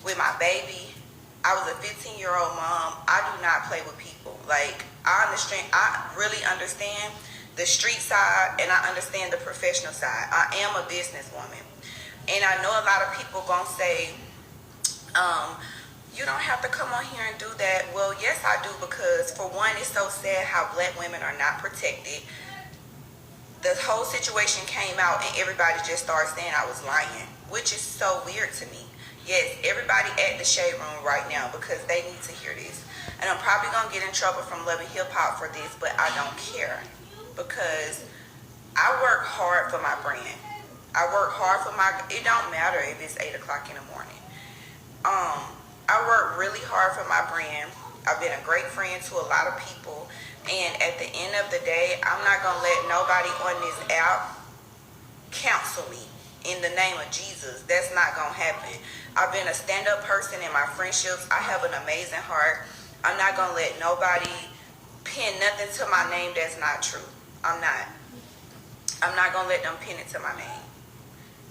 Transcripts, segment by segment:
with my baby. I was a 15-year-old mom. I do not play with people. Like, I really understand the street side, and I understand the professional side. I am a businesswoman. And I know a lot of people gonna say, you don't have to come on here and do that. Well, yes, I do, because for one, it's so sad how black women are not protected. The whole situation came out and everybody just started saying I was lying, which is so weird to me. Yes, everybody at the Shade Room right now, because they need to hear this. And I'm probably going to get in trouble from Love and Hip Hop for this, but I don't care, because I work hard for my brand. I work hard for it don't matter if it's 8 o'clock in the morning. I work really hard for my brand. I've been a great friend to a lot of people. And at the end of the day, I'm not going to let nobody on this app counsel me in the name of Jesus. That's not going to happen. I've been a stand-up person in my friendships. I have an amazing heart. I'm not going to let nobody pin nothing to my name that's not true. I'm not. I'm not going to let them pin it to my name.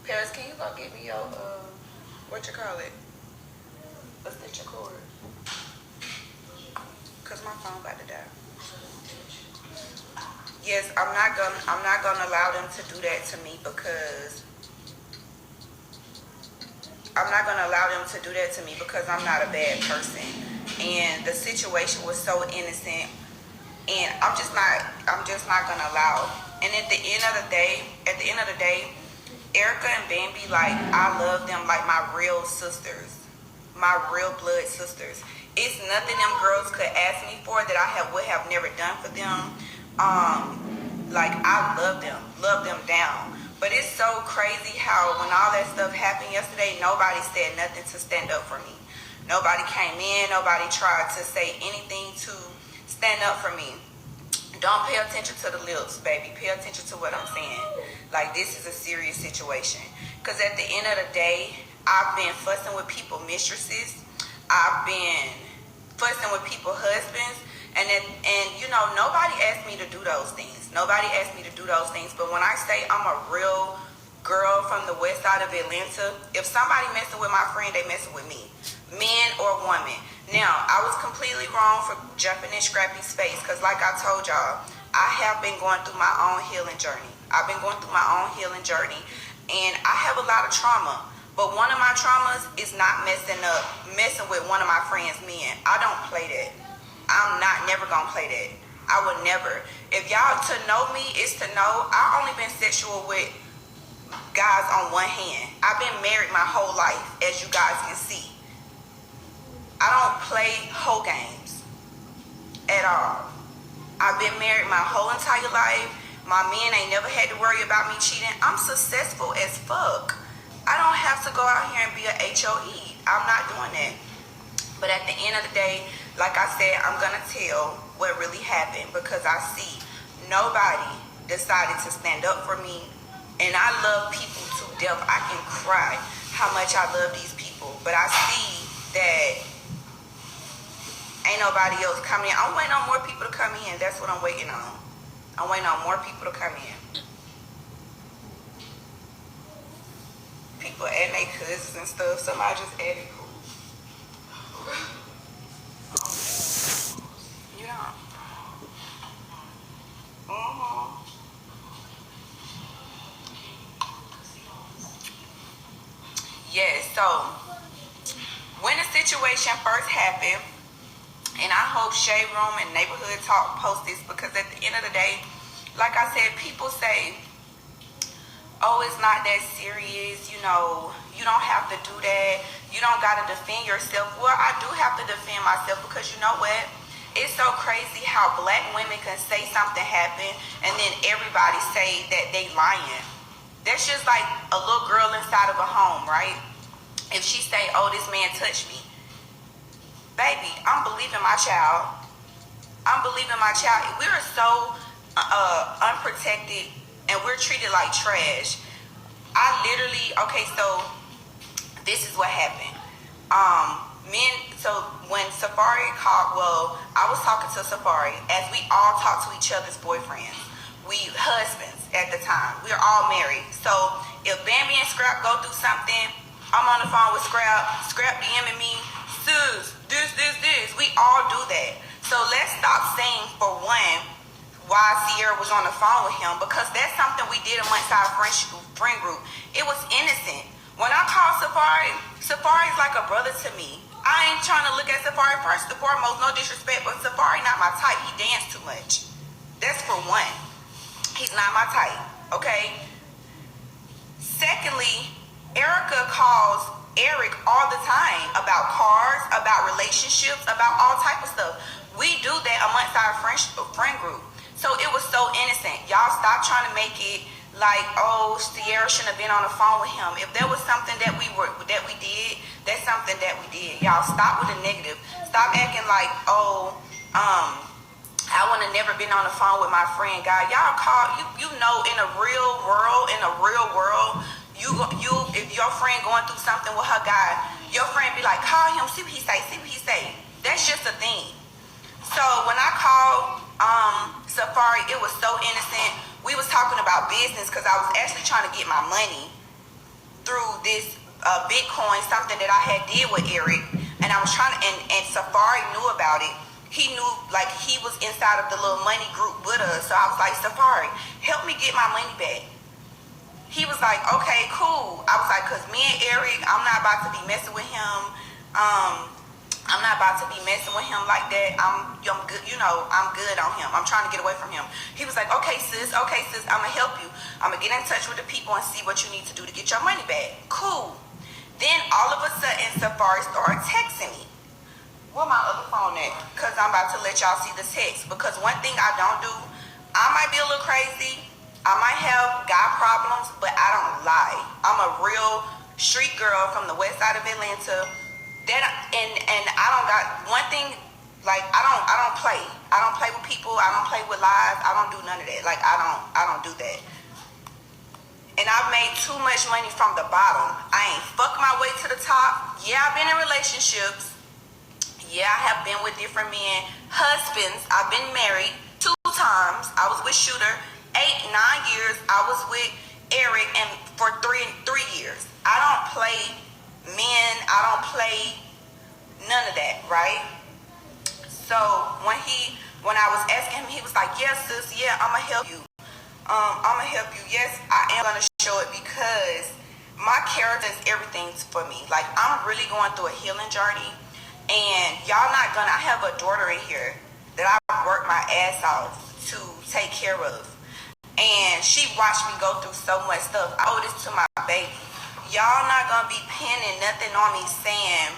Paris, can you go give me your, what you call it? A stitch cord. Because my phone about to die. Yes, I'm not gonna allow them to do that to me, because I'm not a bad person. And the situation was so innocent, and I'm just not gonna allow. And at the end of the day, Erica and Bambi, like, I love them like my real sisters, my real blood sisters. It's nothing them girls could ask me for that I would have never done for them. Like, I love them down. But it's so crazy how when all that stuff happened yesterday, nobody said nothing to stand up for me. Nobody came in, nobody tried to say anything to stand up for me. Don't pay attention to the lips, baby. Pay attention to what I'm saying. Like, this is a serious situation. Because at the end of the day, I've been fussing with people mistresses. I've been fussing with people husbands. And you know, nobody asked me to do those things. But when I say I'm a real girl from the west side of Atlanta, if somebody messing with my friend, they messing with me. Man or woman. Now, I was completely wrong for jumping in Scrappy's space, because like I told y'all, I have been going through my own healing journey. And I have a lot of trauma. But one of my traumas is not messing with one of my friends' men. I don't play that. I'm not never gonna play that. I would never. If y'all to know me is to know I only been sexual with guys on one hand. I've been married my whole life, as you guys can see. I don't play hoe games at all. I've been married my whole entire life. My man ain't never had to worry about me cheating. I'm successful as fuck. I don't have to go out here and be a HOE. I'm not doing that. But at the end of the day, like I said, I'm going to tell what really happened, because I see nobody decided to stand up for me. And I love people to death. I can cry how much I love these people. But I see that ain't nobody else coming in. I'm waiting on more people to come in. That's what I'm waiting on. I'm waiting on more people to come in. People adding their cousins and stuff. Somebody just added who? You know. Yes, so when the situation first happened, and I hope Shade Room and Neighborhood Talk post this, because at the end of the day, like I said, people say, oh, it's not that serious, you know, you don't have to do that, you don't got to defend yourself. Well, I do have to defend myself, because you know what? It's so crazy how black women can say something happened and then everybody say that they lying. That's just like a little girl inside of a home, right? If she say, oh, this man touched me. Baby, I'm believing my child. We're so unprotected, and we're treated like trash. Okay, so this is what happened. So when Safari called, well, I was talking to Safari, as we all talk to each other's boyfriends. We husbands at the time. We're all married. So if Bambi and Scrap go through something, I'm on the phone with Scrap DMing me, sis, this. We all do that. So let's stop saying, for one, why Sierra was on the phone with him, because that's something we did amongst our friend group. It was innocent. When I call Safari's like a brother to me. I ain't trying to look at Safari first and foremost, no disrespect, but Safari not my type. He dance too much. That's for one. He's not my type, okay? Secondly, Erica calls Eric all the time about cars, about relationships, about all type of stuff. We do that amongst our friend group. So it was so innocent. Y'all stop trying to make it like, oh, Sierra shouldn't have been on the phone with him. If there was something that we did, that's something that we did. Y'all stop with the negative. Stop acting like, oh, I would have never been on the phone with my friend. God, y'all call you know, in a real world, you if your friend going through something with her guy, your friend be like, call him, see what he say. That's just a thing. So when I called Safari, it was so innocent. We was talking about business because I was actually trying to get my money through this Bitcoin, something that I had did with Eric, and I was trying to, and Safari knew about it. He knew, like, he was inside of the little money group with us. So I was like, Safari, help me get my money back. He was like, okay, cool. I was like, because me and Eric, I'm not about to be messing with him. I'm not about to be messing with him like that. I'm good, you know, I'm good on him. I'm trying to get away from him. He was like, okay, sis, I'm going to help you. I'm going to get in touch with the people and see what you need to do to get your money back. Cool. Then all of a sudden, Safari started texting me. Where my other phone at? Because I'm about to let y'all see the text. Because one thing I don't do, I might be a little crazy. I might have guy problems, but I don't lie. I'm a real street girl from the west side of Atlanta. And I don't got one thing, like I don't play. I don't play with people. I don't play with lies. I don't do none of that. Like I don't do that. And I've made too much money from the bottom. I ain't fucked my way to the top. Yeah, I've been in relationships. Yeah, I have been with different men, husbands. I've been married 2 times. I was with Shooter 8, 9 years. I was with Eric, and for three years. I don't play men. I don't play none of that, right? So when I was asking him, he was like, yes, sis, yeah, I'm gonna help you. Yes, I am gonna show it, because my character is everything for me. Like, I'm really going through a healing journey. And y'all not gonna, I have a daughter in here that I worked my ass off to take care of. And she watched me go through so much stuff. I owe this to my baby. Y'all not gonna be pinning nothing on me saying,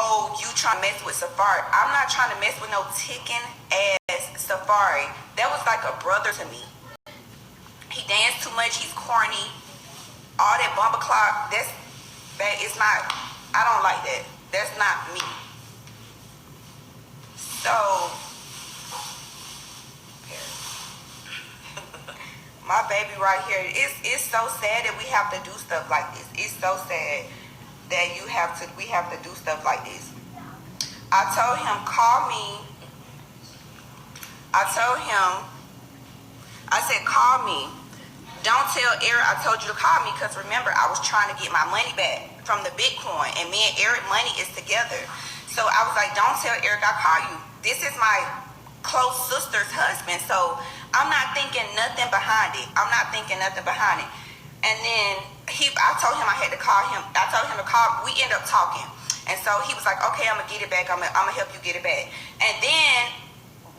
oh, you trying to mess with Safari. I'm not trying to mess with no ticking ass Safari. That was like a brother to me. He danced too much, he's corny. All that bumper clock, it's not, I don't like that. That's not me. So, my baby right here, it's so sad that we have to do stuff like this. It's so sad that we have to do stuff like this. I told him, call me. I said, call me. Don't tell Eric I told you to call me, because remember, I was trying to get my money back from the Bitcoin, and me and Eric money is together. So I was like, don't tell Eric I call you. This is my close sister's husband, so I'm not thinking nothing behind it. And then I told him I had to call him. I told him to call. We ended up talking, and so he was like, okay, I'm gonna get it back. I'm gonna help you get it back. And then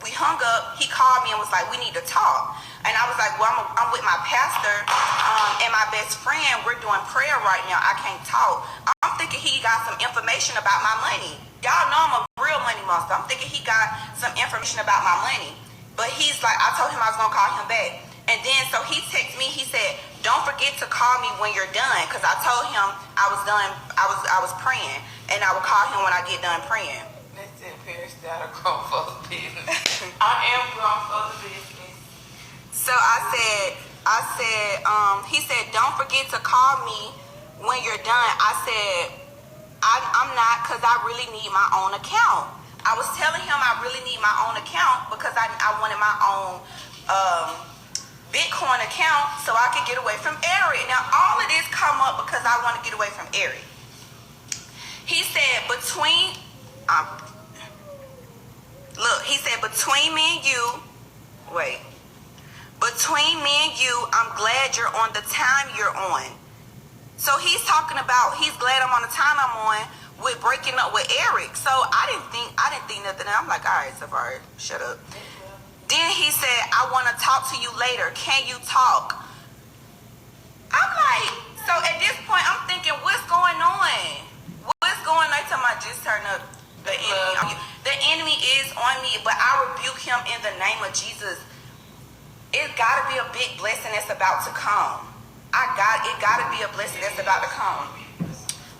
we hung up. He called me and was like, we need to talk. And I was like, well, I'm with my pastor and my best friend. We're doing prayer right now. I can't talk. I'm thinking he got some information about my money. Y'all know I'm a real money monster. I'm thinking he got some information about my money. But he's like, I told him I was going to call him back. And then, so he texted me. He said, don't forget to call me when you're done. Because I told him I was done. I was praying. And I would call him when I get done praying. Listen, Paris, that a grown folks business. I am grown folks business. So he said, don't forget to call me when you're done. I said, I'm not, because I really need my own account. I was telling him I really need my own account because I wanted my own Bitcoin account so I could get away from Eric. Now, all of this come up because I want to get away from Eric. He said, between me and you, I'm glad you're on the time you're on. So he's talking about, he's glad I'm on the time I'm on with breaking up with Eric. So I didn't think nothing. I'm like, all right, Safari, shut up. Then he said, I want to talk to you later. Can you talk? I'm like, so at this point, I'm thinking, what's going on? What's going on? Till I just turn up the enemy. The enemy is on me, but I rebuke him in the name of Jesus. It's got to be a big blessing that's about to come. It got to be a blessing that's about to come.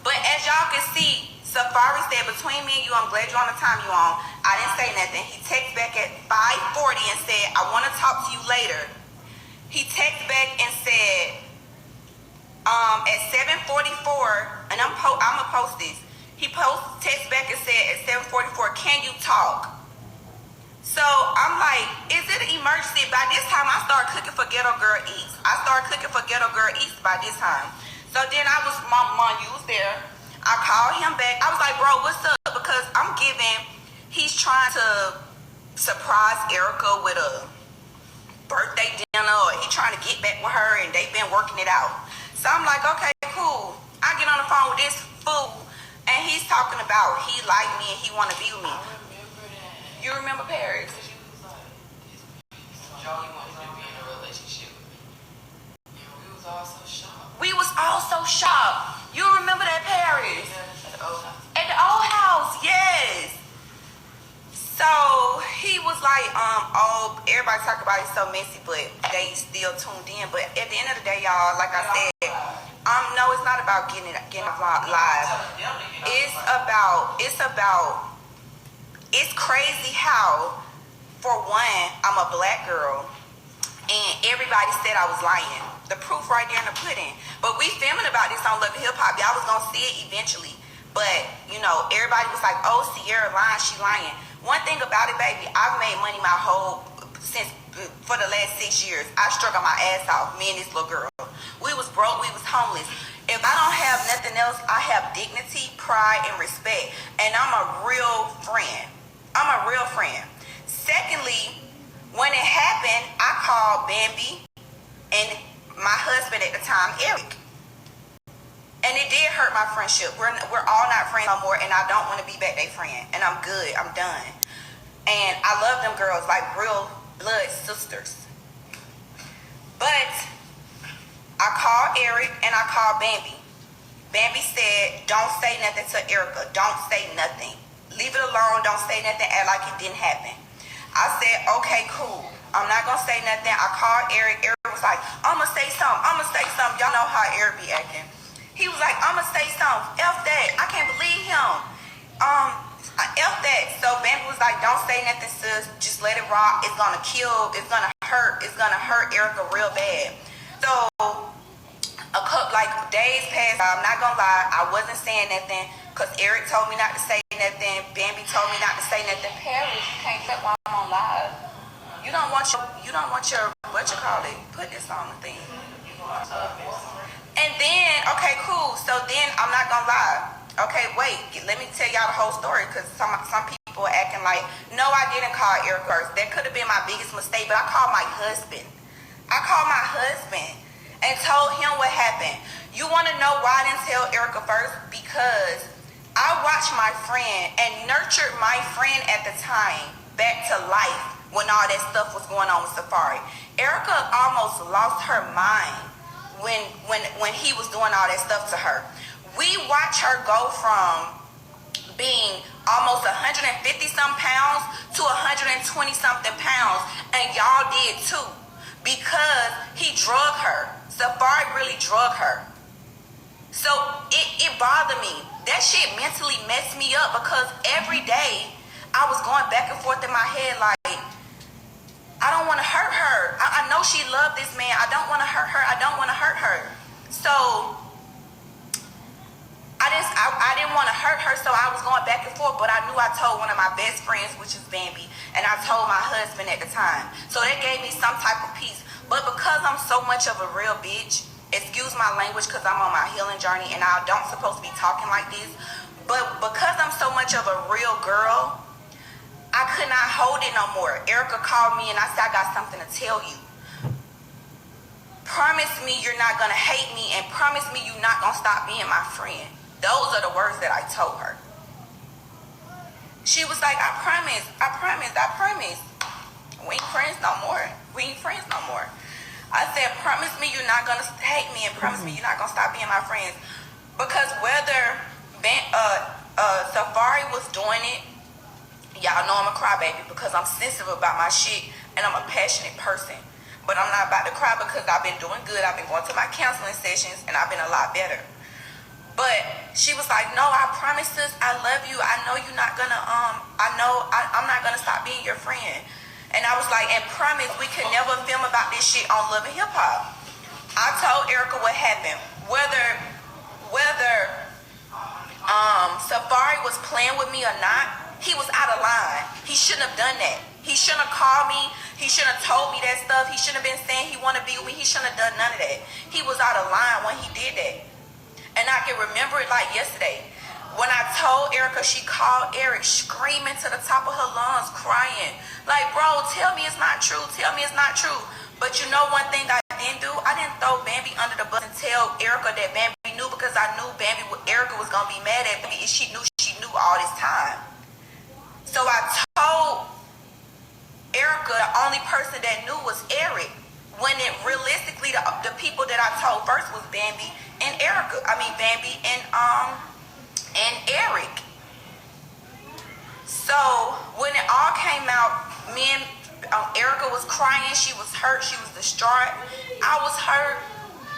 But as y'all can see, Safari said, between me and you, I'm glad you're on the time you're on. I didn't say nothing. He texted back at 5:40 and said, I want to talk to you later. He texted back and said, at 7:44, and I'm gonna post this. He text back and said at 7:44, can you talk? So I'm like, is it an emergency? By this time, I started cooking for Ghetto Girl Eats. By this time. So then my mom, you was there. I called him back. I was like, bro, what's up? Because he's trying to surprise Erica with a birthday dinner, or he trying to get back with her, and they've been working it out. So I'm like, okay, cool. I get on the phone with this fool, and he's talking about he like me and he want to be with me. I remember that. You remember Paris? Because you was like, Joey wanted to be in a relationship with me. And we was all so shocked. You remember that, Paris? Yeah, at the old house. At the old house, yes. So he was like, everybody talk about it so messy, but they still tuned in. But at the end of the day, y'all, like I said, no, it's not about getting live. It's crazy how, for one, I'm a black girl, and everybody said I was lying. The proof right there in the pudding. But we filming about this on Love and Hip Hop. Y'all was gonna see it eventually. But, everybody was like, oh, Sierra lying, she lying. One thing about it, baby, I've made money for the last 6 years. I struggled my ass off, me and this little girl. We was broke, we was homeless. If I don't have nothing else, I have dignity, pride, and respect. And I'm a real friend. Secondly, when it happened, I called Bambi and my husband at the time, Eric. And it did hurt my friendship. We're all not friends no more, and I don't want to be back their friend. And I'm good. I'm done. And I love them girls like real blood sisters. But I called Eric and I called Bambi. Bambi said, don't say nothing to Erica. Don't say nothing. Leave it alone. Don't say nothing. Act like it didn't happen. I said, okay, cool. I'm not going to say nothing. I called Eric. Eric was like, I'm going to say something. Y'all know how Eric be acting. He was like, I'm going to say something. F that. I can't believe him. F that. So Bambi was like, don't say nothing, sis. Just let it rock. It's going to kill. It's going to hurt. It's going to hurt Erica real bad. So a couple days passed. I'm not going to lie. I wasn't saying nothing because Eric told me not to say nothing. Bambi told me not to say nothing. Paris, you can't say while I'm on live. You don't want your put this on the thing. And then, okay, cool. So then I'm not gonna lie. Okay, wait, let me tell y'all the whole story, because some people are acting like, no, I didn't call Eric first. That could have been my biggest mistake, but I called my husband. And told him what happened. You wanna know why I didn't tell Erica first? Because I watched my friend and nurtured my friend at the time back to life when all that stuff was going on with Safari. Erica almost lost her mind when he was doing all that stuff to her. We watched her go from being almost 150 some pounds to 120 something pounds, and y'all did too, because he drugged her. Safari really drugged her. So it bothered me. That shit mentally messed me up, because every day I was going back and forth in my head like, I don't want to hurt her. I know she loved this man. I don't want to hurt her. So I didn't want to hurt her, so I was going back and forth, but I knew I told one of my best friends, which is Bambi, and I told my husband at the time. So that gave me some type of peace. But because I'm so much of a real bitch, excuse my language because I'm on my healing journey and I don't supposed to be talking like this, but because I'm so much of a real girl, I could not hold it no more. Erica called me and I said, I got something to tell you. Promise me you're not going to hate me and promise me you're not going to stop being my friend. Those are the words that I told her. She was like, I promise. We ain't friends no more. I said, promise me you're not going to hate me and promise me you're not going to stop being my friends. Because whether Safari was doing it, y'all know I'm a crybaby because I'm sensitive about my shit and I'm a passionate person. But I'm not about to cry because I've been doing good. I've been going to my counseling sessions and I've been a lot better. But she was like, no, I promise sis, I love you. I know you're not gonna, I'm not gonna stop being your friend. And I was like, and promise we could never film about this shit on Love and Hip Hop. I told Erica what happened. Whether Safari was playing with me or not, he was out of line. He shouldn't have done that. He shouldn't have called me. He shouldn't have told me that stuff. He shouldn't have been saying he wanted to be with me. He shouldn't have done none of that. He was out of line when he did that. And I can remember it like yesterday. When I told Erica, she called Eric screaming to the top of her lungs, crying. Like, bro, tell me it's not true. Tell me it's not true. But you know one thing I didn't do? I didn't throw Bambi under the bus and tell Erica that Bambi knew because I knew Erica was going to be mad at me if she knew all this time. So I told Erica the only person that knew was Eric. When it realistically the people that I told first was Bambi and Erica. Bambi and Eric. So when it all came out, me and Erica was crying. She was hurt. She was distraught. I was hurt.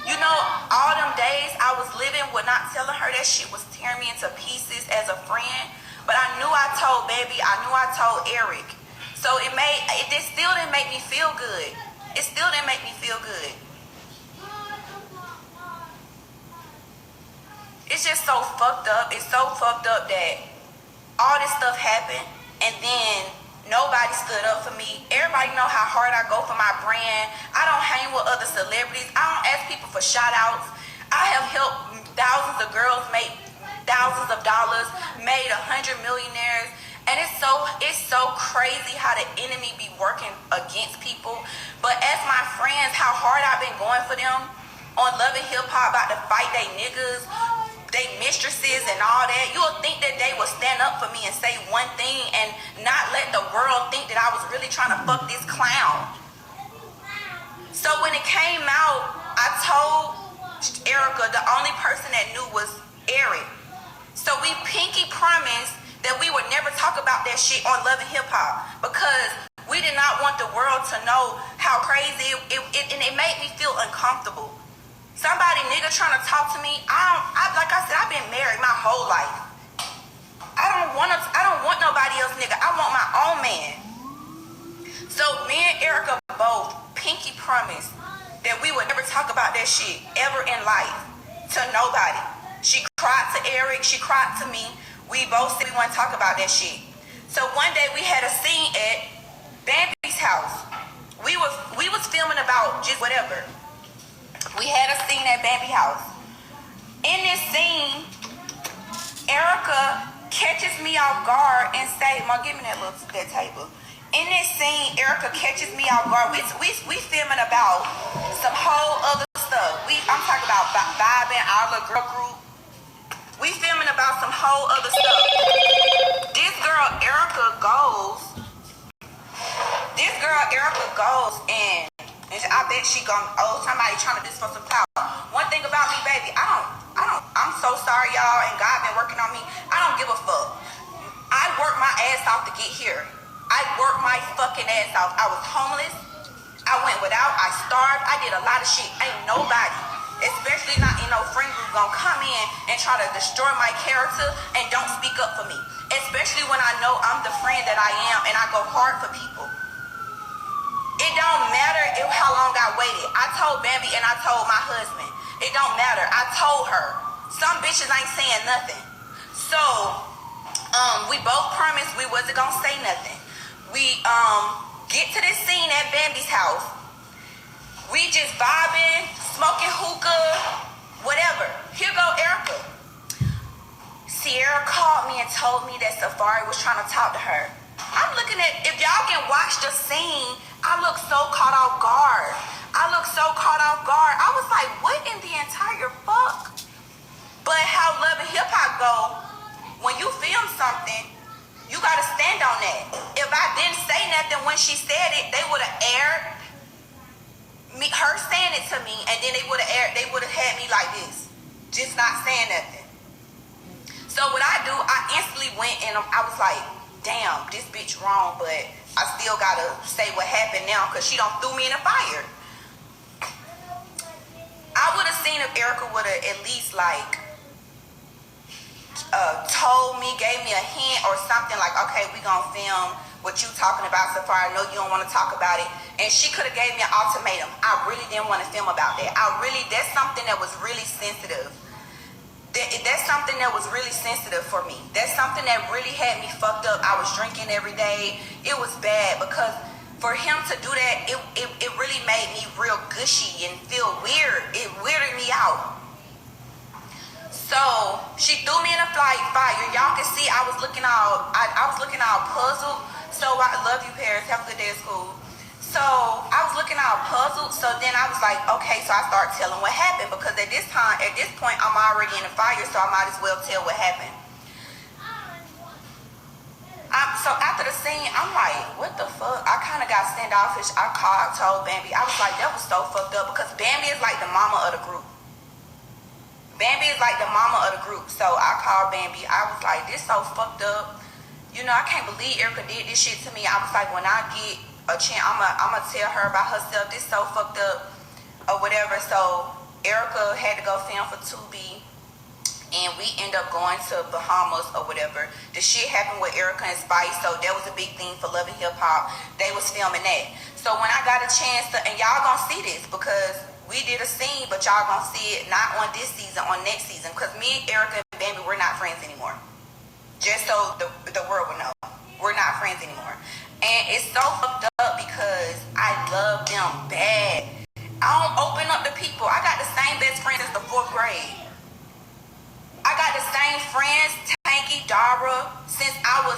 You know, all them days I was living with not telling her that shit was tearing me into pieces as a friend. But I knew I told Baby. I knew I told Eric. So it still didn't make me feel good. It still didn't make me feel good. It's just so fucked up. It's so fucked up that all this stuff happened and then nobody stood up for me. Everybody know how hard I go for my brand. I don't hang with other celebrities. I don't ask people for shout outs. I have helped thousands of girls make thousands of dollars, made 100 millionaires. And it's so crazy how the enemy be working against people. But as my friends, how hard I've been going for them on Love and Hip Hop about to fight they niggas, they mistresses and all that. You'll think that they will stand up for me and say one thing and not let the world think that I was really trying to fuck this clown. So when it came out, I told Erica the only person that knew was Eric. So we pinky promised that we would never talk about that shit on Love and Hip Hop because we did not want the world to know how crazy and it made me feel uncomfortable. Somebody nigga trying to talk to me, like I said, I've been married my whole life. I don't want nobody else nigga. I want my own man. So me and Erica both pinky promised that we would never talk about that shit ever in life to nobody. She cried to Eric, she cried to me. We both said we want to talk about that shit. So one day we had a scene at Bambi's house. We was filming about just whatever. We had a scene at Bambi's house. In this scene, Erica catches me off guard and say, "Mom, give me that table." In this scene, Erica catches me off guard. We filming about some whole other stuff. I'm talking about vibing, our little girl group. We filming about some whole other stuff. This girl Erica goes and I bet she somebody trying to do this for some clout. One thing about me, baby, I'm so sorry y'all and God been working on me. I don't give a fuck. I worked my ass off to get here. I worked my fucking ass off. I was homeless. I went without. I starved. I did a lot of shit. Ain't nobody, especially not in no friend group, gonna come in and try to destroy my character and don't speak up for me. Especially when I know I'm the friend that I am and I go hard for people. It don't matter how long I waited. I told Bambi and I told my husband. It don't matter. I told her. Some bitches ain't saying nothing. So, we both promised we wasn't gonna say nothing. We get to this scene at Bambi's house. We just vibing, smoking hookah, whatever. Here go Erica. Sierra called me and told me that Safari was trying to talk to her. I'm looking at, if y'all can watch the scene, I look so caught off guard. I was like, what in the entire fuck? But how Love and Hip Hop go, when you film something, you gotta stand on that. If I didn't say nothing when she said it, they would have aired her saying it to me, and then they would have had me like this, just not saying nothing. So what I do, I instantly went and I was like, damn, this bitch wrong, but I still gotta say what happened now because she don't threw me in the fire. I would have seen if Erica would have at least like told me, gave me a hint or something like, okay, we gonna film what you talking about, Safari. I know you don't want to talk about it. And she could have gave me an ultimatum. I really didn't want to film about that. That's something that was really sensitive. That's something that was really sensitive for me. That's something that really had me fucked up. I was drinking every day. It was bad because for him to do that, it really made me real gushy and feel weird. It weirded me out. So she threw me in a fire. Y'all can see I was looking all puzzled. So I love you, Paris. Have a good day at school. So I was looking all puzzled. So then I was like, okay. So I started telling what happened because at this point, I'm already in the fire. So I might as well tell what happened. So after the scene, I'm like, what the fuck? I kind of got standoffish. I told Bambi. I was like, that was so fucked up because Bambi is like the mama of the group. So I called Bambi. I was like, this so fucked up. You know, I can't believe Erica did this shit to me. I was like, when I get a chance, I'm gonna tell her about herself. This so fucked up or whatever. So Erica had to go film for Tubi. And we end up going to Bahamas or whatever. The shit happened with Erica and Spice, so that was a big thing for Love and Hip Hop. They was filming that. So when I got a chance to, and y'all gonna see this because we did a scene, but y'all gonna see it not on this season, on next season. Because me and Erica and Bambi, we're not friends anymore. Just so the world will know. We're not friends anymore. And it's so fucked up because I love them bad. I don't open up to people. I got the same best friend since the 4th grade. I got the same friends, Tanky, Dara, since I was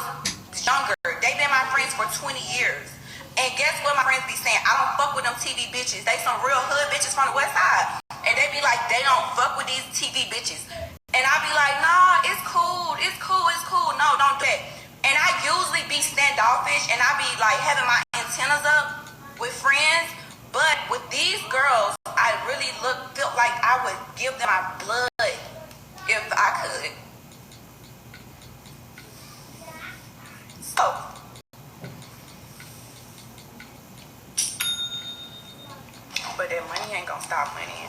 younger. They've been my friends for 20 years. And guess what my friends be saying? I don't fuck with them TV bitches. They some real hood bitches from the west side. And they be like, they don't fuck with these TV bitches. And I be like, nah, it's cool. No, don't do that. And I usually be standoffish and I be like having my antennas up with friends. But with these girls, I really felt like I would give them my blood if I could. So, but that money ain't gonna stop money.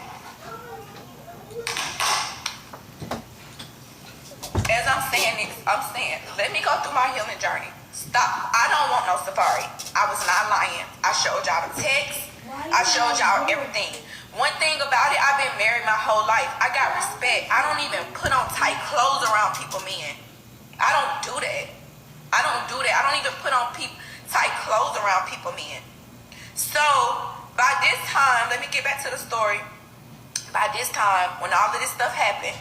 As I'm saying, let me go through my healing journey. Stop. I don't want no Safari. I was not lying. I showed y'all the text. I showed y'all everything. One thing about it, I've been married my whole life. I got respect. I don't even put on tight clothes around people, men. I don't do that. I don't even put on tight clothes around people, men. So, by this time, let me get back to the story. By this time, when all of this stuff happened,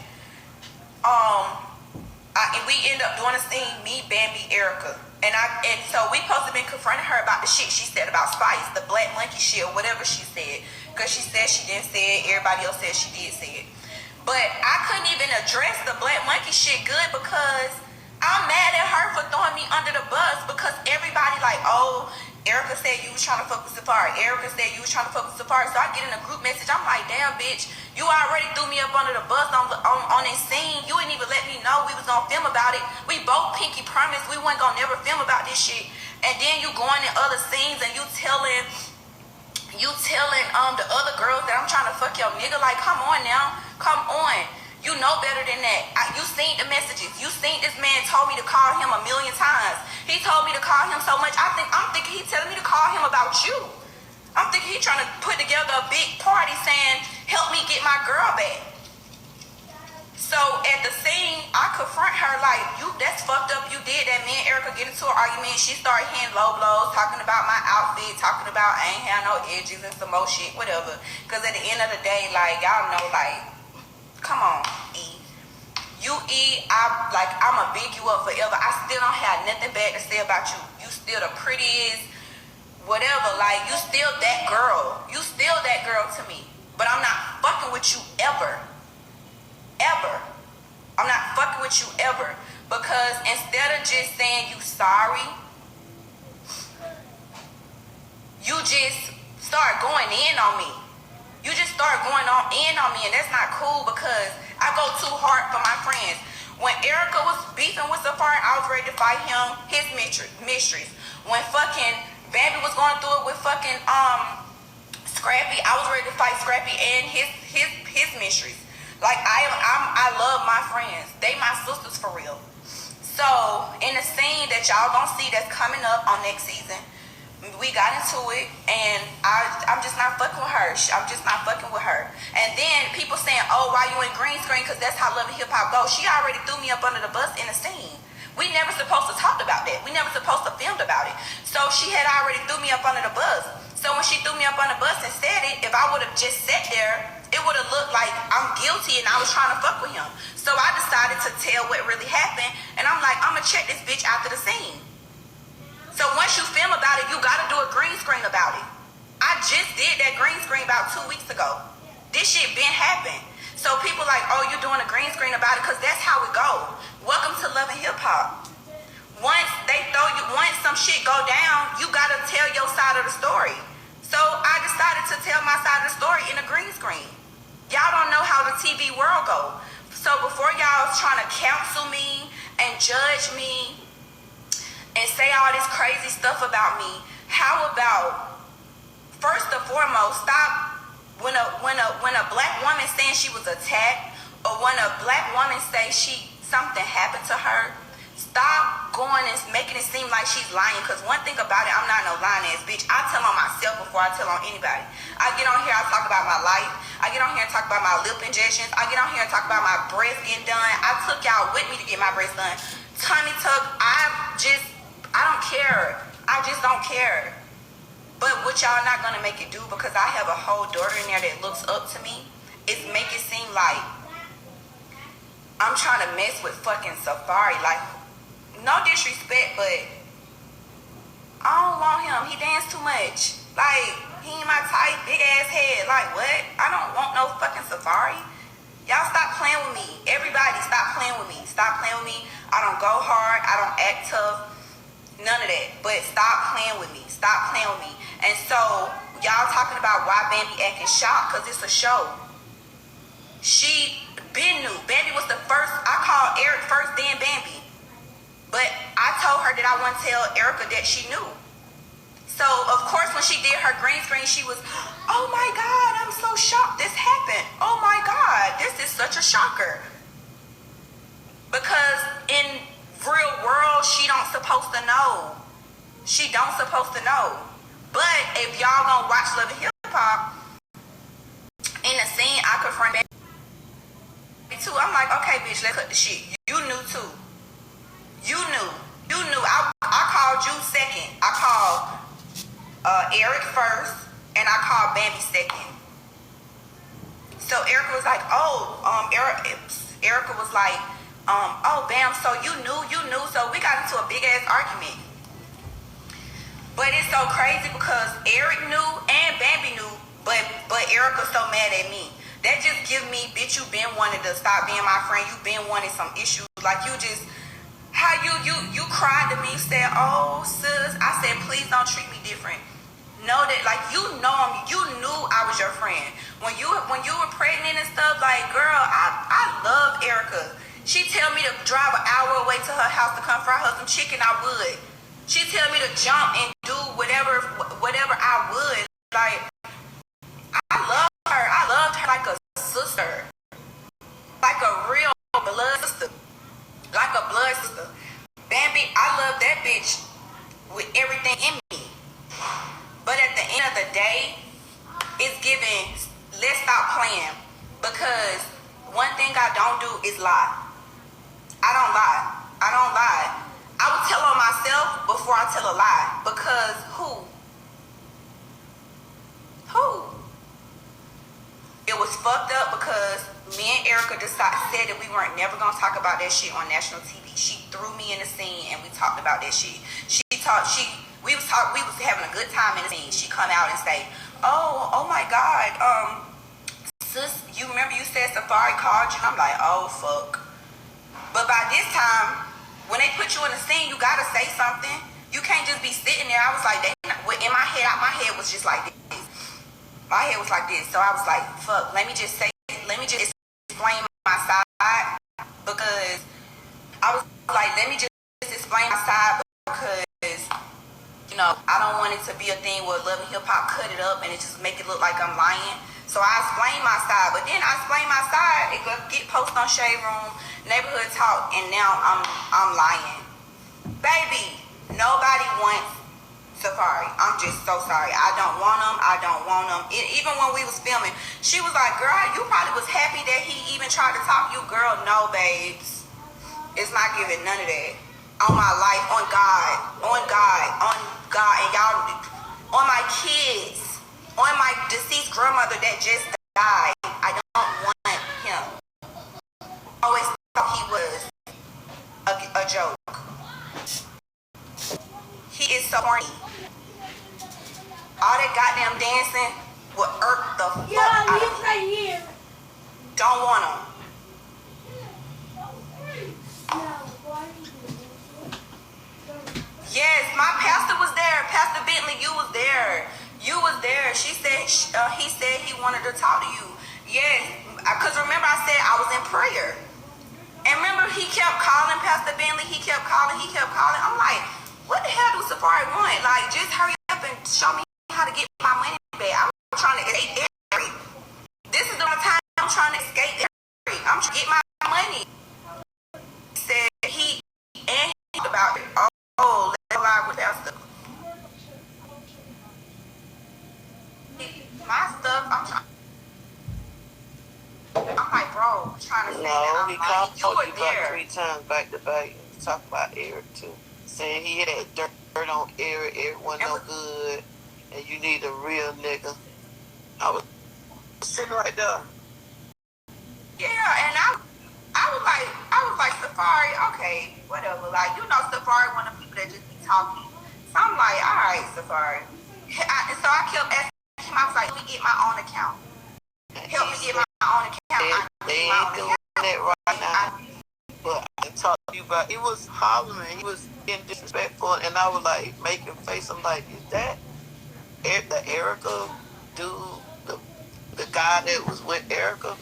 we end up doing a scene, me, Bambi, Erica. And so we supposed to been confronting her about the shit she said about Spice, the black monkey shit, or whatever she said. Because she said she didn't say it, everybody else said she did say it. But I couldn't even address the black monkey shit good because I'm mad at her for throwing me under the bus because everybody like, oh, Erica said you was trying to fuck with Safari. Erica said you was trying to fuck with Safari. So I get in a group message. I'm like, damn, bitch, you already threw me up under the bus on this scene. You didn't even let me know we was gonna film about it. We both pinky promised we wasn't gonna never film about this shit. And then you going in other scenes and you telling the other girls that I'm trying to fuck your nigga. Like, come on now. Come on. You know better than that. You seen the messages. You seen this man told me to call him 1,000,000 times. He told me to call him so much. I'm thinking he telling me to call him about you. I'm thinking he trying to put together a big party saying, help me get my girl back. So at the scene, I confront her like, that's fucked up. You did that. Me and Erica get into an argument. She started hitting low blows, talking about my outfit, talking about I ain't have no edges and some more shit, whatever. Because at the end of the day, like, y'all know, like, come on, E. I'ma big you up forever. I still don't have nothing bad to say about you. You still the prettiest, whatever. Like, you still that girl. You still that girl to me. But I'm not fucking with you ever. Ever. I'm not fucking with you ever. Because instead of just saying you sorry, you just start going in on me. You just start going in on me, and that's not cool because I go too hard for my friends. When Erica was beefing with Safari, I was ready to fight him, his mistress. When fucking Bambi was going through it with fucking Scrappy, I was ready to fight Scrappy and his mistress. Like, I love my friends. They my sisters for real. So, in the scene that y'all gonna see that's coming up on next season, we got into it, and I'm just not fucking with her. I'm just not fucking with her. And then people saying, oh, why you in green screen? Because that's how Love and Hip Hop goes. She already threw me up under the bus in the scene. We never supposed to talk about that. We never supposed to film about it. So she had already threw me up under the bus. So when she threw me up on the bus and said it, if I would have just sat there, it would have looked like I'm guilty and I was trying to fuck with him. So I decided to tell what really happened, and I'm like, I'm gonna check this bitch after the scene. So once you film about it, you gotta do a green screen about it. I just did that green screen about 2 weeks ago. This shit been happening. So people like, oh, you doing a green screen about it, because that's how it go. Welcome to Love and Hip Hop. Once some shit go down, you gotta tell your side of the story. So I decided to tell my side of the story in a green screen. Y'all don't know how the TV world go. So before y'all trying to counsel me and judge me and say all this crazy stuff about me, how about, first and foremost, stop when a black woman saying she was attacked, or when a black woman say something happened to her, stop going and making it seem like she's lying. Because one thing about it, I'm not no lying ass bitch. I tell on myself before I tell on anybody. I get on here, I talk about my life. I get on here and talk about my lip injections. I get on here and talk about my breasts getting done. I took y'all with me to get my breasts done. Tummy tuck, I don't care. I just don't care. But what y'all not gonna make it do, because I have a whole daughter in there that looks up to me, is make it seem like I'm trying to mess with fucking Safari. Like, no disrespect, but I don't want him. He dance too much. Like, he ain't my type, big ass head. Like, what? I don't want no fucking Safari. Y'all stop playing with me. Everybody stop playing with me. Stop playing with me. I don't go hard. I don't act tough. None of that. But stop playing with me. Stop playing with me. And so, y'all talking about why Bambi acting shocked, because it's a show. She been new. Bambi was the first. I called Eric first, then Bambi. But I told her that I wouldn't tell Erica that she knew. So, of course, when she did her green screen, she was, oh my God, I'm so shocked this happened. Oh my God, this is such a shocker. Because in real world, she don't supposed to know. She don't supposed to know. But if y'all gonna watch Love and Hip Hop, in the scene, I confront Bambi too. I'm like, okay, bitch, let's cut the shit. You knew too. You knew. I called you second. I called Eric first, and I called Bambi second. So Erica was like, Erica was like, oh, Bam, so you knew. So we got into a big ass argument. But it's so crazy because Eric knew and Bambi knew, but Erica's so mad at me. That just give me, bitch, you been wanting to stop being my friend. You been wanting some issues. Like, you just, how you cried to me, said, oh, sis. I said, please don't treat me different. Know that, like, you knew I was your friend. When you were pregnant and stuff, like, girl, I love Erica. She tell me to drive an hour away to her house to come fry her some chicken, I would. She tell me to jump and do whatever I would. Like, I love her. I loved her like a sister. Like a real blood sister. Like a blood sister. Bambi, I love that bitch with everything in me. But at the end of the day, it's giving, let's stop playing. Because one thing I don't do is lie. I don't lie. I don't lie. I would tell on myself before I tell a lie. Because who? It was fucked up because me and Erica said that we weren't never gonna talk about that shit on national TV. She threw me in the scene and we talked about that shit. We was having a good time in the scene. She come out and say, oh my God, sis, you remember you said Safari called you? I'm like, oh fuck. But by this time, when they put you in the scene, you gotta say something. You can't just be sitting there. I was like, in my head was just like this. My head was like this. So I was like, fuck, let me just explain my side. Because I was like, let me just explain my side because, you know, I don't want it to be a thing where Love and Hip Hop cut it up and it just make it look like I'm lying. So I explained my side, but then I explained my side. It get posted on Shade Room, Neighborhood Talk, and now I'm lying. Baby, nobody wants Safari. I'm just so sorry. I don't want them. Even when we was filming, she was like, girl, you probably was happy that he even tried to talk to you. Girl, no, babes. It's not giving none of that. On my life, on God, and y'all, on my kids, on my deceased grandmother that just died. I don't want him. I always thought he was a joke. He is so horny. All that goddamn dancing will irk the fuck out of me. Right here. Don't want him. Yes, my pastor was there. Pastor Bentley, you was there. You was there. He said he wanted to talk to you. Yes, because remember I said I was in prayer. And remember he kept calling Pastor Bentley. He kept calling. I'm like, what the hell do Safari want? Like, just hurry up and show me how to get my money back. I'm trying to escape Eric. This is the time I'm trying to escape Eric. I'm trying to get my money. He said he about it. Oh, let's lie with that stuff. My stuff, I'm like, bro, I'm trying to say that he called you were you there. about 3 times back to back and talk about Eric too. Saying he had dirt on Eric wasn't no good, and you need a real nigga. I was sitting right there. Yeah, and I was like, Safari, okay, whatever. Like, you know, Safari one of the people that just be talking. So I'm like, all right, Safari. And so I kept asking him, I was like, let me get my own account. Help me get my own account. They ain't doing that right now. But I talked to you about, he was hollering, he was getting disrespectful, and I was like, making face. I'm like, is that the Erica dude, the guy that was with Erica?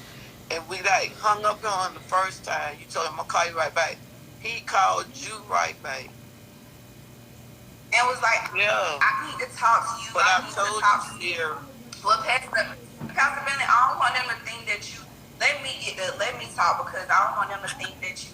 And we like hung up on the first time. You told him, I'll call you right back. He called you right back. And was like, yeah, I need to talk to you. But I told you here. Well, Pastor Bentley, I don't want them to think that you, let me talk, because I don't want them to think that you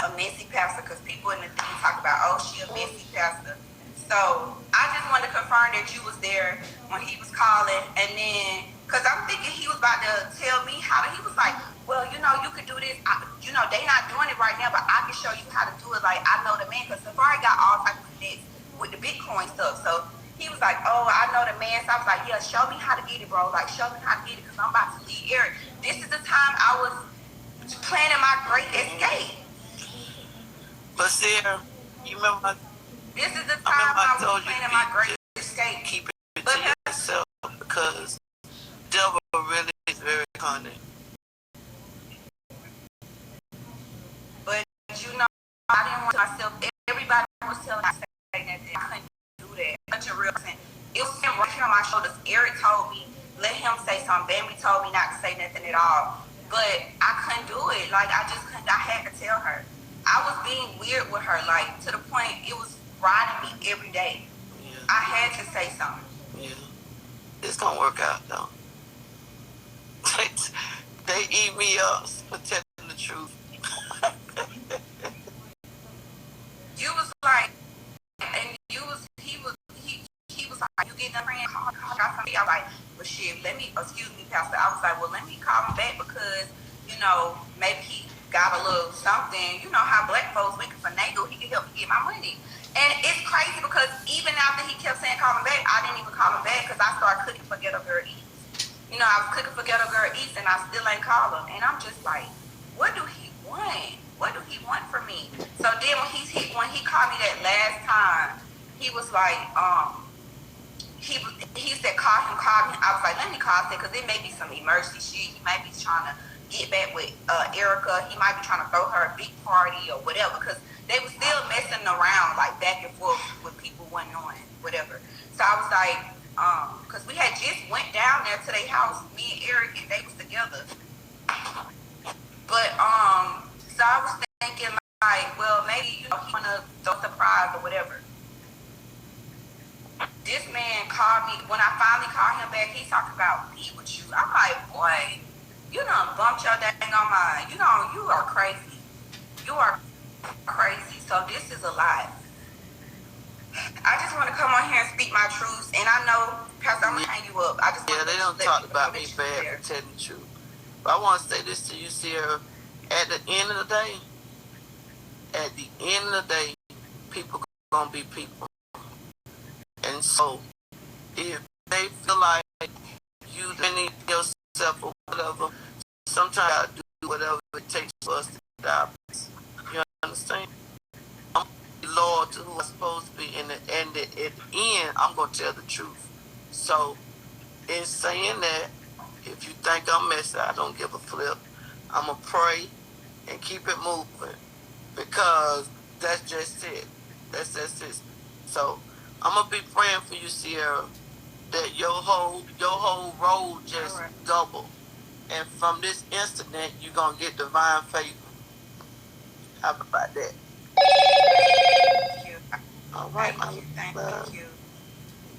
a messy pastor, because people in the thing talk about, oh, she a messy pastor. So I just wanted to confirm that you was there when he was calling, and then, because I'm thinking he was about to tell me how to, he was like, well, you know, you could do this. You know, they not doing it right now, but I can show you how to do it. Like, I know the man, because Safari got all types of connects with the Bitcoin stuff. So he was like, oh, I know the man. So I was like, yeah, show me how to get it, bro. Like, show me how to get it, because I'm about to leave Eric. This is the time I was planning my great escape. But Sarah, you remember this is the time I was planning my great escape. Keep it to yourself, because devil really is very cunning. But you know, I didn't want myself. Everybody was telling me to say nothing. I couldn't do that. Such a real person. It was him right here on my shoulders. Eric told me, let him say something. Bambi told me not to say nothing at all. But I couldn't do it. Like, I just couldn't. I had to tell her. I was being weird with her, like, to the point it was riding me every day. Yeah. I had to say something. Yeah. It's gonna work out, though. They eat me up for telling the truth. You was like, and he was like, you getting a friend, call somebody. I was like, well, shit, excuse me, Pastor. I was like, well, let me call him back, because, you know, maybe got a little something. You know how black folks, we can finagle. He can help me get my money. And it's crazy because even after he kept saying call him back, I didn't even call him back because I started cooking for Ghetto Girl Eats. You know, I was cooking for Ghetto Girl Eats and I still ain't call him. And I'm just like, what do he want? What do he want from me? So then when he called me that last time, he was like, he said call him. I was like, let me call him because it may be some emergency shit. He might be trying to get back with Erica. He might be trying to throw her a big party or whatever because they were still messing around like back and forth with people wasn't knowing whatever. So I was like, because we had just went down there to their house, me and Eric, and they was together. But so I was thinking like, well, maybe he wanna throw a surprise or whatever. This man called me when I finally called him back. He talked about me with you. I'm like, boy, you done bumped your dang on mine. You know, you are crazy. You are crazy. So this is a lot. I just want to come on here and speak my truths. And I know, Pastor, I'm gonna hang you up. I just they don't talk about me bad for telling the truth. But I want to say this to you, Sierra. At the end of the day, people gonna be people. And so, if they feel like you need yourself or whatever, sometimes you do whatever it takes for us to die. You understand? I'm loyal to who I'm supposed to be, and at the end, I'm going to tell the truth. So, in saying that, if you think I'm messy, I don't give a flip. I'm going to pray and keep it moving because that's just it. That's it. So, I'm gonna be praying for you, Sierra, that your whole road just double. And from this incident, you're gonna get divine favor. How about that? Thank you. All right, Thank you.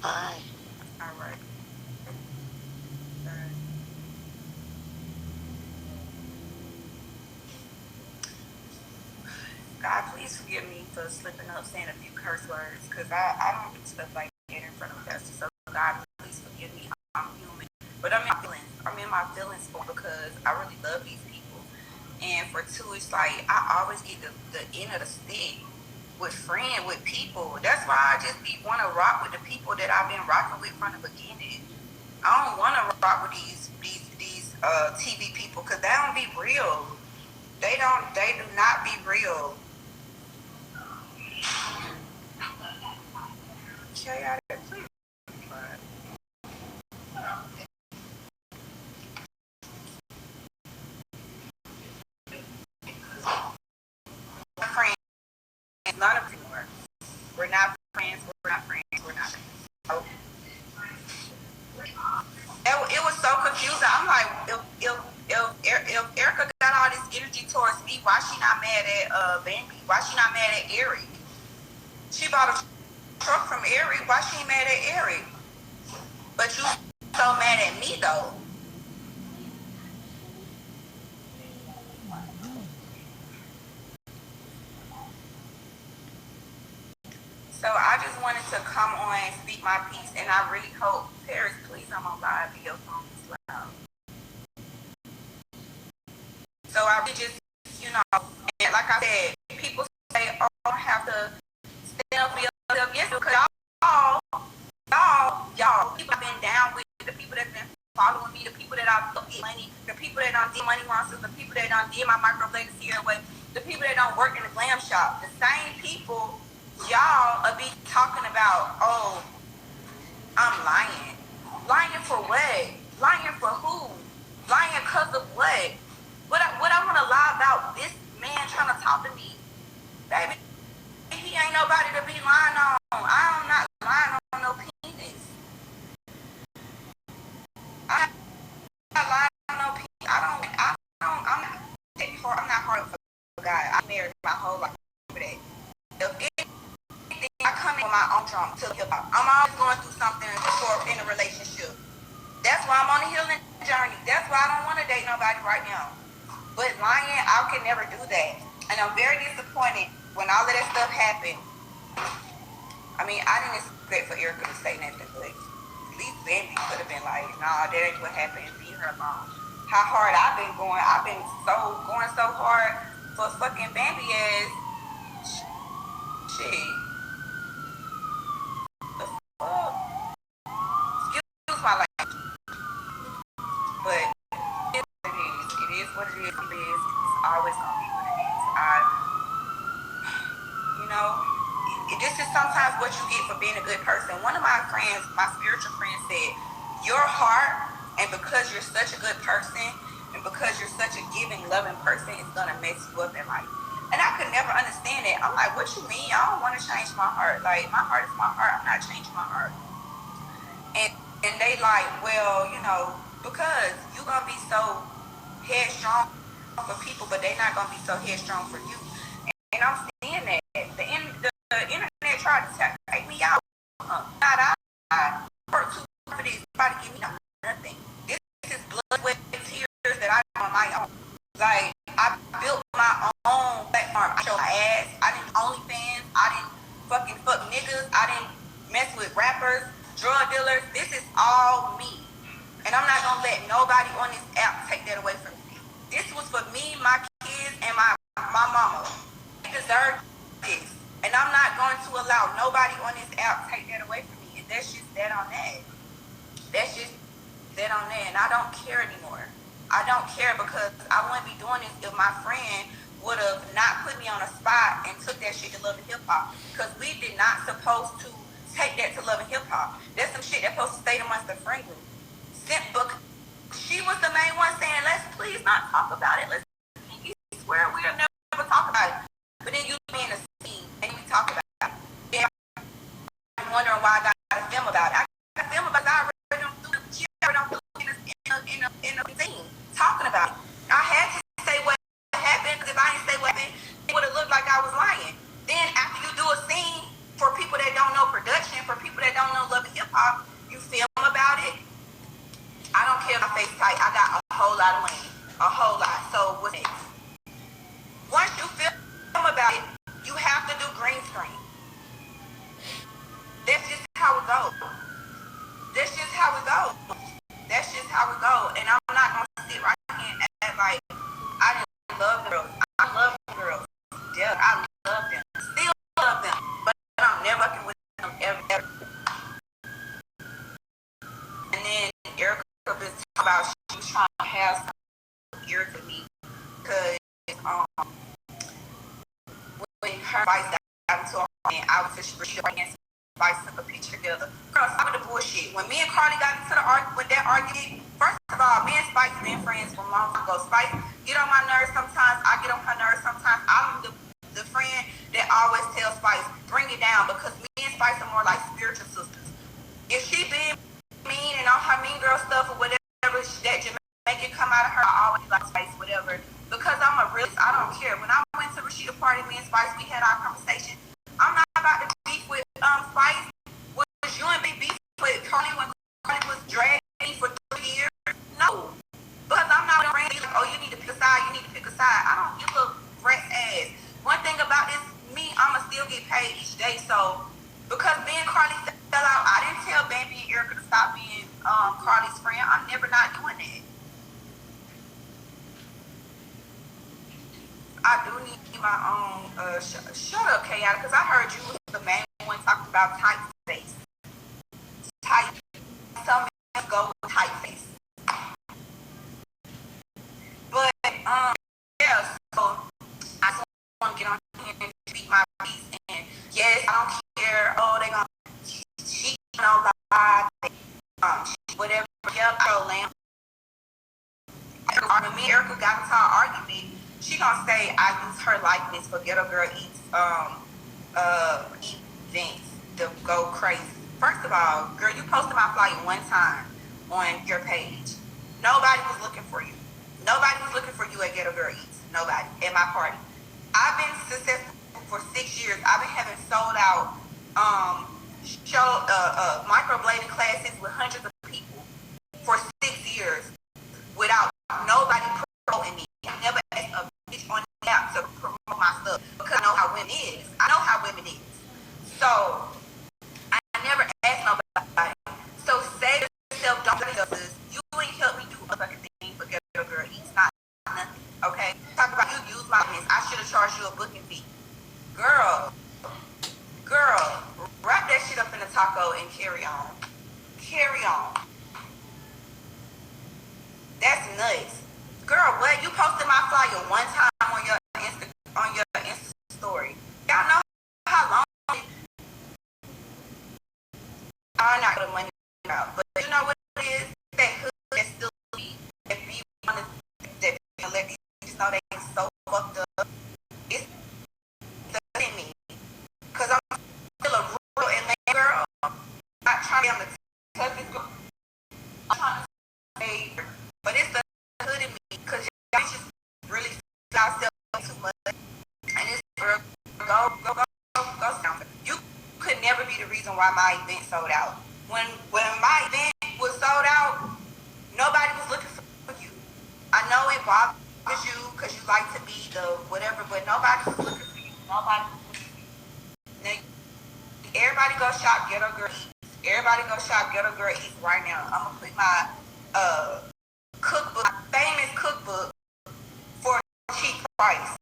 Bye. All right. God, please forgive me for slipping up saying a few curse words because I don't do stuff like that in front of Pastor. So God, please forgive me. I'm human. But I'm in my feelings. I'm in my feelings for because I really love these people. And for two, it's like I always get the end of the stick with people. That's why I just want to rock with the people that I've been rocking with from the beginning. I don't want to rock with these TV people because they don't be real. They do not be real. Okay, please. Friends, none of you are. We're not friends. We're not friends. We're not friends. So, it was so confusing. I'm like, if Erica got all this energy towards me, why she not mad at Bambi? Why she not mad at Eric? She bought a truck from Eric. Why she mad at Eric? But you so mad at me though. So I just wanted to come on and speak my piece, and I really hope, Paris, please, I'm on live, your phone is loud. So I really just, and like I said, people say, oh, I have to stand up for yourself. Yes, because y'all, people have been down with the people that's been following me, the people that I've get money, the people that don't did money monsters, the people that don't did my microblading here, the people that don't work in the glam shop, the same people y'all be talking about, oh, I'm lying. Lying for what? Lying for who? Lying because of what? What I want to lie about this man trying to talk to me? Baby, he ain't nobody to be lying on. I'm not lying on no penis. I'm not lying on no penis. I'm not hard for God. I married my whole life for that. I come in with my own trauma to hip hop. I'm always going through something in a relationship. That's why I'm on a healing journey. That's why I don't want to date nobody right now. But lying, I can never do that. And I'm very disappointed when all of that stuff happened. I mean, I didn't expect for Erica to say nothing, but at least Bambi could have been like, nah, that ain't what happened. Leave her alone. how hard I've been going. I've been going so hard for fucking Bambi ass shit. The fuck? Excuse my language. But it is what it is. It is what it is. It is. It's always gonna be what it is. You know, this is sometimes what you get for being a good person. One of my friends, my spiritual friend, said, your heart, and because you're such a good person, and because you're such a giving, loving person, is gonna mess you up in life. And I could never understand it. I'm like, what you mean? I don't want to change my heart. Like, my heart is my heart. I'm not changing my heart. And they like, well, you know, because you're gonna be so headstrong for people, but they're not gonna be so headstrong for you. And I'm seeing that the internet tried to take me out. Not I worked too hard for this. Nobody give me nothing. This is blood, sweat, and tears that I do on my own. Like, I built my own platform. I showed my ass. I didn't OnlyFans. I didn't fucking fuck niggas. I didn't mess with rappers, drug dealers. This is all me. And I'm not gonna let nobody on this app take that away from me. This was for me, my kids, and my mama. They deserve this. And I'm not going to allow nobody on this app take that away from me. And that's just that on that. That's just that on that. And I don't care anymore. I don't care, because I wouldn't be doing this if my friend would have not put me on a spot and took that shit to Love and Hip Hop. Because we did not supposed to take that to Love and Hip Hop. That's some shit that's supposed to stay amongst the friend group. Book. She was the main one saying, let's please not talk about it. Let's swear we'll never talk about it. But then you be in a scene and we talk about it. Yeah, I'm wondering why I got a film about it. I got a film about it. I already done through in a scene talking about it. I had to say what happened, because if I didn't say what happened, it would have looked like I was lying. Then after you do a scene, for people that don't know production, for people that don't know Love and Hip Hop, you film about it. I don't care if my face tight. I got a whole lot of money. A whole lot. So what's next? Once you film about it, you have to do green screen. That's just how it goes. That's just how it goes. That's just how it goes. And I'm not going to sit right here and act like I didn't love girls. I love girls. Yeah, I love them. Still love them. But I'm never fucking with them ever. And then Erica was talking about she was trying to have some ear to me, because when her advice got into her and I was just reading against advice, took a picture together. Girl, stop with the bullshit. When me and Carly got into that argument, first of all, me and Spice been friends from long ago. Spice get on my nerves sometimes. I get on her nerves sometimes. I'm the friend that always tells Spice, bring it down, because me and Spice are more like spiritual sisters. If she been mean and all her mean girl stuff or whatever that Jamaican come out of her, I always like Spice, whatever. Because I'm a realist, I don't care. When I went to Rashida party, me and Spice, we had our conversation. I'm not about to beef with Spice. Was you and me beef with Carly when Carly was dragging me for 3 years? No. Because I'm not a friend like, oh, you need to pick a side, you need to pick a side. I don't give a rat's ass. One thing about this, me, I'ma still get paid each day. So because me and Carly fell out, I didn't tell Bambi and Erica to stop being Carly's friend. I'm never not doing that. I do need my own shut up, Chaotic, because I heard you was the main one talking about typeface. Some men go with typeface. But yeah, so I just want to get on here and speak my piece. And yes, I don't care. Oh, they gonna cheat on the lie, whatever. Yep, I lamb. When me and Erica got into our argument, she gonna say I use her likeness for Ghetto Girl Eats events to go crazy. First of all, girl, you posted my flight one time on your page. Nobody was looking for you. Nobody was looking for you at Ghetto Girl Eats. Nobody at my party. I've been successful for 6 years. I've been having sold out microblading classes with hundreds of people for 6 years without nobody promoting me. I never asked a bitch on the app to promote my stuff, because I know how women is. I know how women is. So I never asked nobody. So save yourself, don't do this. You ain't help me do a fucking thing for Ghetto and carry on. Carry on. That's nuts. Girl, what? You posted my flyer one time on your Insta story. Y'all know how long I'm not gonna money out. But you know what it is? That hood that still be, if you wanna that let these bitches know they so fucked up. It's in me. Cause I'm still a real Atlanta girl. I'm not trying to be on the toughest girl. I'm trying to say, but it's the hood in me. Cause y'all bitches really feel ourselves too much. And it's real. Go down. You could never be the reason why my event sold out. When my event was sold out, nobody was looking for you. I know it bothers you because you like to be the whatever, but nobody was looking for you. Nobody was looking for you. Now, everybody go shop Ghetto Girl Eats. Everybody go shop Ghetto Girl Eats right now. I'm gonna put my cookbook, my famous cookbook, for a cheap price.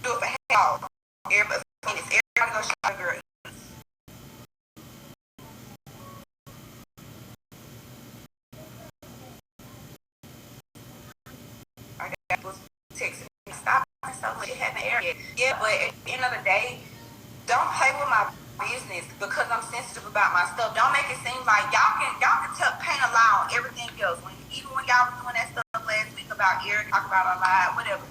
Do it for half. Everybody go shop Girl Eats. I got was texting me, stop so much, it haven't aired yet. Yeah, but at the end of the day, don't play with my business because I'm sensitive about my stuff. Don't make it seem like y'all can paint a lie on everything else. Even when y'all was doing that stuff last week about Eric, talk about a lie, whatever.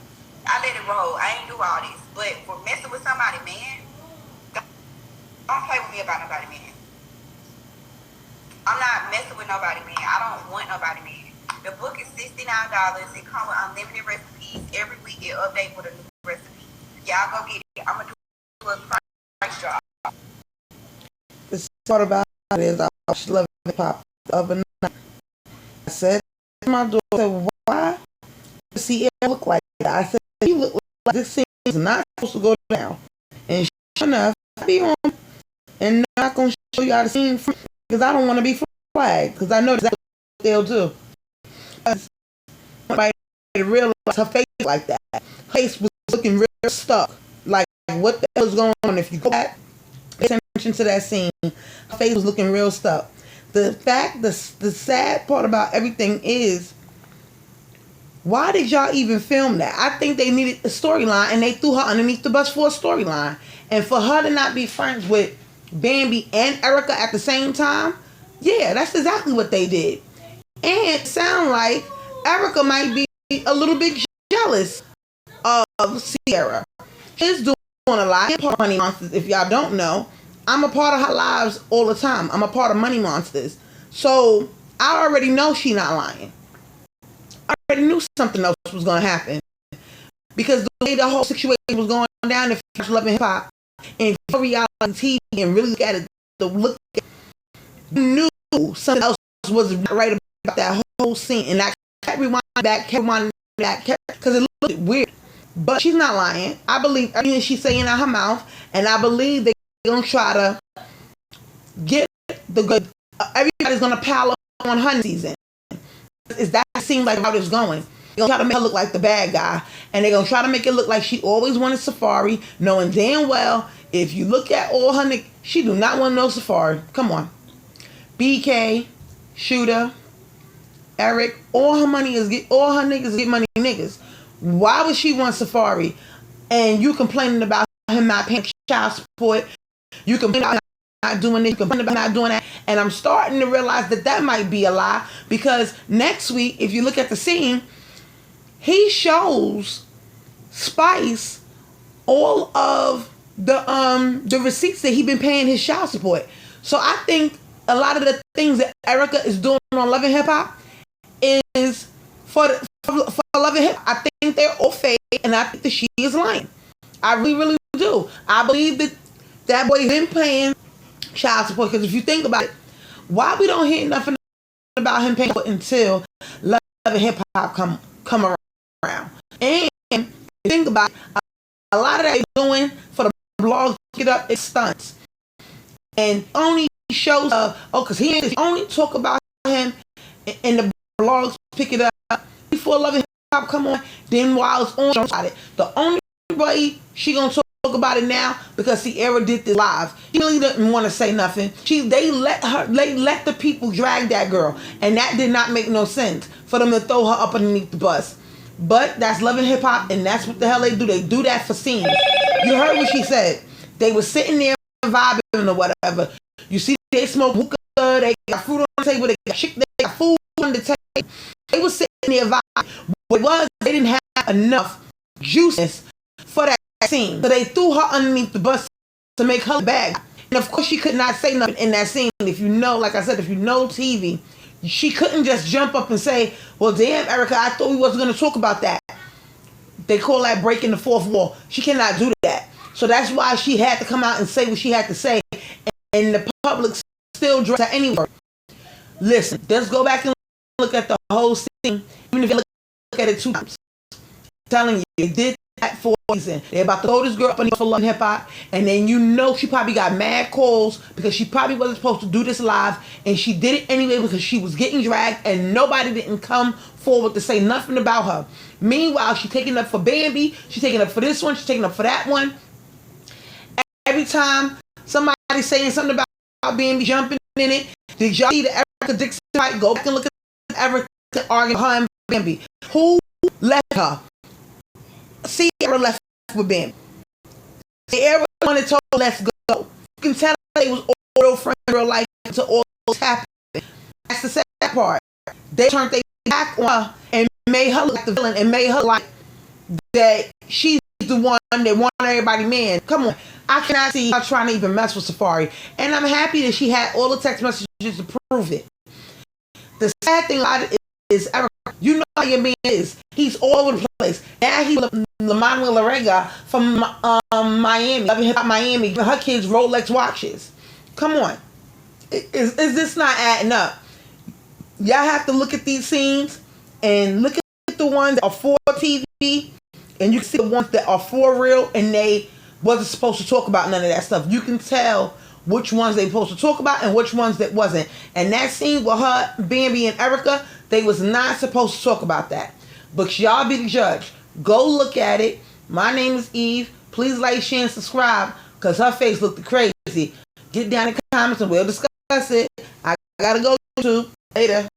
I let it roll. I ain't do all this. But for messing with somebody, man, don't play with me about nobody, man. I'm not messing with nobody, man. I don't want nobody, man. The book is $69. It comes with unlimited recipes. Every week it updates with a new recipe. Y'all go get it. I'm going to do a price drop. The part about it is I watched Love Hip Hop the other night. I said to my daughter, why does he look like that? I said, he look like this scene is not supposed to go down. And sure enough, I be on and not going to show you how the scene because I don't want to be flagged because I know exactly what they'll do. Nobody realized her face like that. Her face was looking real stuck. Like, what the hell is going on? If you go back, pay attention to that scene, her face was looking real stuck. The sad part about everything is, why did y'all even film that? I think they needed a storyline, and they threw her underneath the bus for a storyline. And for her to not be friends with Bambi and Erica at the same time, yeah, that's exactly what they did. And it sounds like Erica might be a little bit jealous of Sierra. She's doing a lot. I'm part of Money Monsters. If y'all don't know, I'm a part of her lives all the time. I'm a part of Money Monsters. So I already know she not lying. I already knew something else was going to happen. Because the way the whole situation was going down, if you're loving hip hop and for reality TV and really look at it, you knew something else was right about that whole scene. And I kept rewinding back, because it looked weird. But she's not lying. I believe everything she's saying out her mouth, and I believe they're going to try to get the good. Everybody's going to pile up on her season. Is that seems like how it's going? They're going to try to make her look like the bad guy, and they're going to try to make it look like she always wanted Safari, knowing damn well if you look at all her niggas, she do not want no Safari. Come on. BK, Shooter, Eric, all her niggas get money niggas. Why would she want Safari? And you complaining about him not paying child support. You complain about him not doing this. You complain about not doing that. And I'm starting to realize that might be a lie, because next week, if you look at the scene, he shows Spice all of the receipts that he been paying his child support. So I think a lot of the things that Erica is doing on Love and Hip Hop is for Love and Hip Hop. I think they're all fake, and I think that she is lying. I really, really do. I believe that boy been paying child support, because if you think about it, why we don't hear nothing about him paying until Love and Hip Hop come around? And think about it, a lot of that he's doing for the blogs get up is stunts, and only shows because he only talk about him in the blogs pick it up before Love and Hip Hop come on. Then while it's on about it, the only way she gonna talk about it now because Sierra did this live. He really didn't want to say nothing. They let the people drag that girl, and that did not make no sense for them to throw her up underneath the bus. But that's Love and Hip Hop, and that's what the hell they do. They do that for scenes. You heard what she said. They were sitting there vibing or whatever. You see, they smoke hookah. They got food on the table. They got food on the table. They were sitting there vibing. What it was, they didn't have enough juiceness for that scene. So they threw her underneath the bus to make her bag. And of course, she could not say nothing in that scene. If you know, like I said, if you know TV, she couldn't just jump up and say, well, damn, Erica, I thought we wasn't going to talk about that. They call that breaking the fourth wall. She cannot do that. So that's why she had to come out and say what she had to say. And the public still dressed her anyway. Listen, let's go back and look at the whole scene. Even if you look at it 2 times. I'm telling you, they did that for a reason. They're about to throw this girl up on for Love and Hip Hop, and then you know she probably got mad calls because she probably wasn't supposed to do this live, and she did it anyway because she was getting dragged, and nobody didn't come forward to say nothing about her. Meanwhile, she's taking up for Bambi, she's taking up for this one, she's taking up for that one. Every time somebody saying something about Bambi jumping in it, did y'all see the Erica Dixon fight? Go back and look at Erica arguing her and Bambi. Who left her? Sierra left with Bambi. Sierra wanted to let's go. You can tell they was all friends in real life until all this happened. That's the sad part. They turned their back on her and made her look like the villain and made her like that she's the one that wanted everybody man. Come on. I cannot see her trying to even mess with Safari. And I'm happy that she had all the text messages to prove it. The sad thing about it is Erica, you know how your man is. He's all over the place. Now he's with Manuel Larega from Miami, Love and Hip Hop Miami, giving her kids Rolex watches. Come on. Is this not adding up? Y'all have to look at these scenes and look at the ones that are for TV, and you can see the ones that are for real and they wasn't supposed to talk about none of that stuff. You can tell which ones they supposed to talk about and which ones that wasn't. And that scene with her, Bambi and Erica, they was not supposed to talk about that. But y'all be the judge. Go look at it. My name is Eve. Please like, share, and subscribe because her face looked crazy. Get down in the comments and we'll discuss it. I gotta go to later.